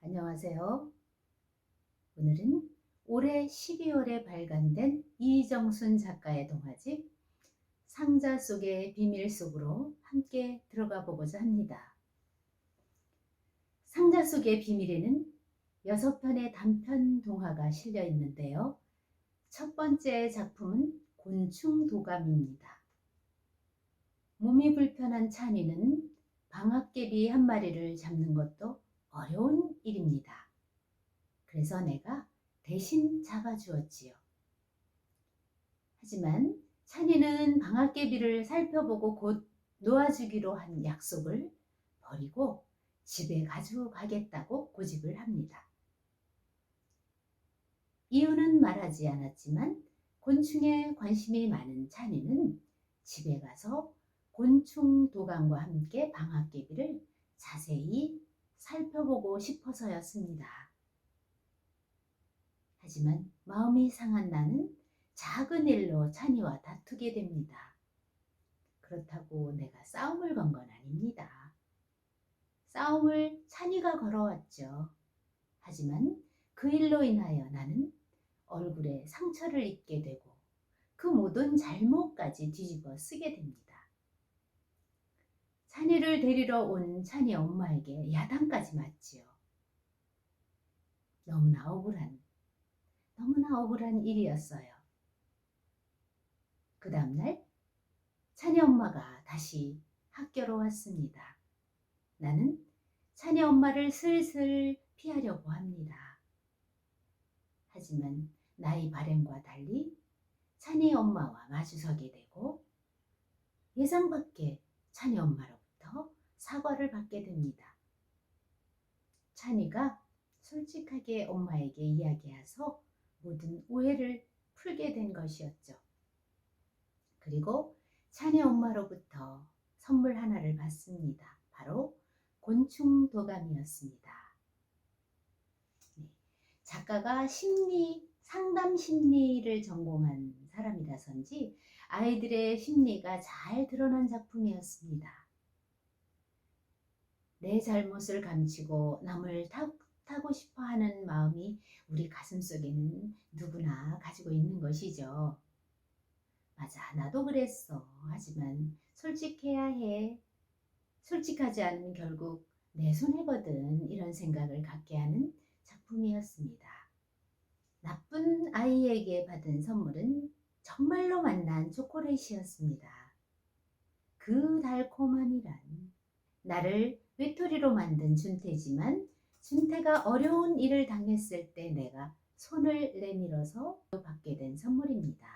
안녕하세요. 오늘은 올해 12월에 발간된 이정순 작가의 동화집 상자 속의 비밀 속으로 함께 들어가 보고자 합니다. 상자 속의 비밀에는 6편의 단편 동화가 실려 있는데요. 첫 번째 작품은 곤충 도감입니다. 몸이 불편한 찬이는 방앗개비 한 마리를 잡는 것도 어려운 일입니다. 그래서 내가 대신 잡아주었지요. 하지만 찬이는 방앗개비를 살펴보고 곧 놓아주기로 한 약속을 버리고 집에 가져가겠다고 고집을 합니다. 이유는 말하지 않았지만 곤충에 관심이 많은 찬이는 집에 가서 곤충 도감과 함께 방앗개비를 자세히 살펴보고 싶어서였습니다. 하지만 마음이 상한 나는 작은 일로 찬이와 다투게 됩니다. 그렇다고 내가 싸움을 건 건 아닙니다. 싸움을 찬이가 걸어왔죠. 하지만 그 일로 인하여 나는 얼굴에 상처를 입게 되고 그 모든 잘못까지 뒤집어 쓰게 됩니다. 찬이를 데리러 온 찬이 엄마에게 야단까지 맞지요. 너무나 억울한 일이었어요. 그 다음날 찬이 엄마가 다시 학교로 왔습니다. 나는 찬이 엄마를 슬슬 피하려고 합니다. 하지만 나의 바람과 달리 찬이 엄마와 마주서게 되고 예상 밖의 찬이 엄마로부터 사과를 받게 됩니다. 찬이가 솔직하게 엄마에게 이야기해서 모든 오해를 풀게 된 것이었죠. 그리고 찬이 엄마로부터 선물 하나를 받습니다. 바로 곤충 도감이었습니다. 작가가 상담 심리를 전공한 사람이라서인지 아이들의 심리가 잘 드러난 작품이었습니다. 내 잘못을 감추고 남을 탓하고 싶어하는 마음이 우리 가슴속에는 누구나 가지고 있는 것이죠. 맞아, 나도 그랬어. 하지만 솔직해야 해. 솔직하지 않으면 결국 내 손해거든. 이런 생각을 갖게 하는 작품이었습니다. 나쁜 아이에게 받은 선물은 정말로 맛난 초콜릿이었습니다. 그 달콤함이란 나를 외톨이로 만든 준태지만 준태가 어려운 일을 당했을 때 내가 손을 내밀어서 받게 된 선물입니다.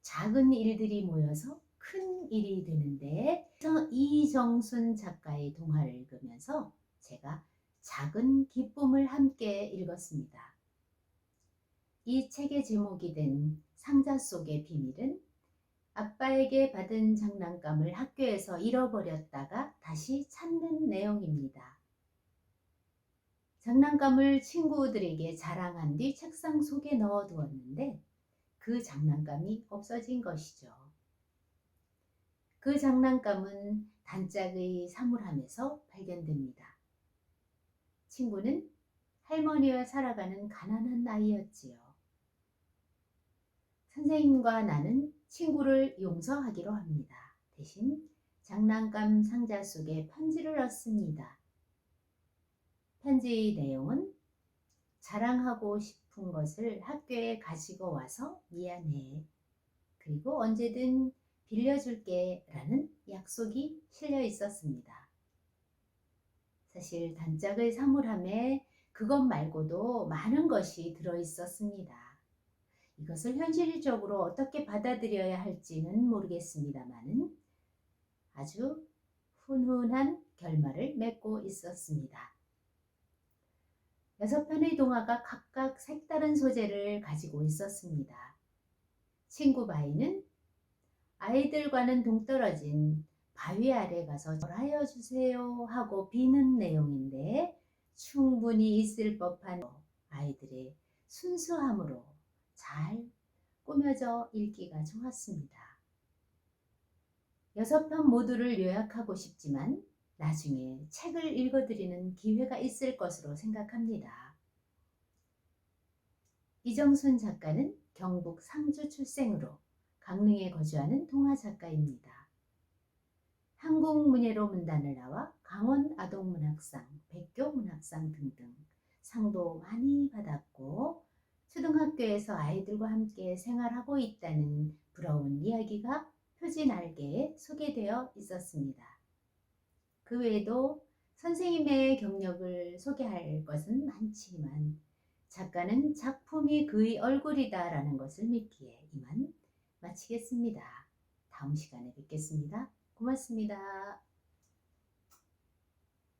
작은 일들이 모여서 큰 일이 되는데 이정순 작가의 동화를 읽으면서 제가 작은 기쁨을 함께 읽었습니다. 이 책의 제목이 된 상자 속의 비밀은 아빠에게 받은 장난감을 학교에서 잃어버렸다가 다시 찾는 내용입니다. 장난감을 친구들에게 자랑한 뒤 책상 속에 넣어두었는데 그 장난감이 없어진 것이죠. 그 장난감은 단짝의 사물함에서 발견됩니다. 친구는 할머니와 살아가는 가난한 아이였지요. 선생님과 나는 친구를 용서하기로 합니다. 대신 장난감 상자 속에 편지를 넣습니다. 편지의 내용은 자랑하고 싶은 것을 학교에 가지고 와서 미안해. 그리고 언제든 빌려줄게 라는 약속이 실려 있었습니다. 사실 단짝의 사물함에 그것 말고도 많은 것이 들어 있었습니다. 이것을 현실적으로 어떻게 받아들여야 할지는 모르겠습니다만 아주 훈훈한 결말을 맺고 있었습니다. 6편의 동화가 각각 색다른 소재를 가지고 있었습니다. 친구 바위는 아이들과는 동떨어진 바위 아래 가서 절하여 주세요 하고 비는 내용인데 충분히 있을 법한 아이들의 순수함으로 잘 꾸며져 읽기가 좋았습니다. 6편 모두를 요약하고 싶지만 나중에 책을 읽어드리는 기회가 있을 것으로 생각합니다. 이정순 작가는 경북 상주 출생으로 강릉에 거주하는 동화작가입니다. 한국문예로 문단을 나와 강원아동문학상, 백교문학상 등등 상도 많이 받았고 초등학교에서 아이들과 함께 생활하고 있다는 부러운 이야기가 표지 날개에 소개되어 있었습니다. 그 외에도 선생님의 경력을 소개할 것은 많지만 작가는 작품이 그의 얼굴이다 라는 것을 믿기에 이만 마치겠습니다. 다음 시간에 뵙겠습니다. 고맙습니다.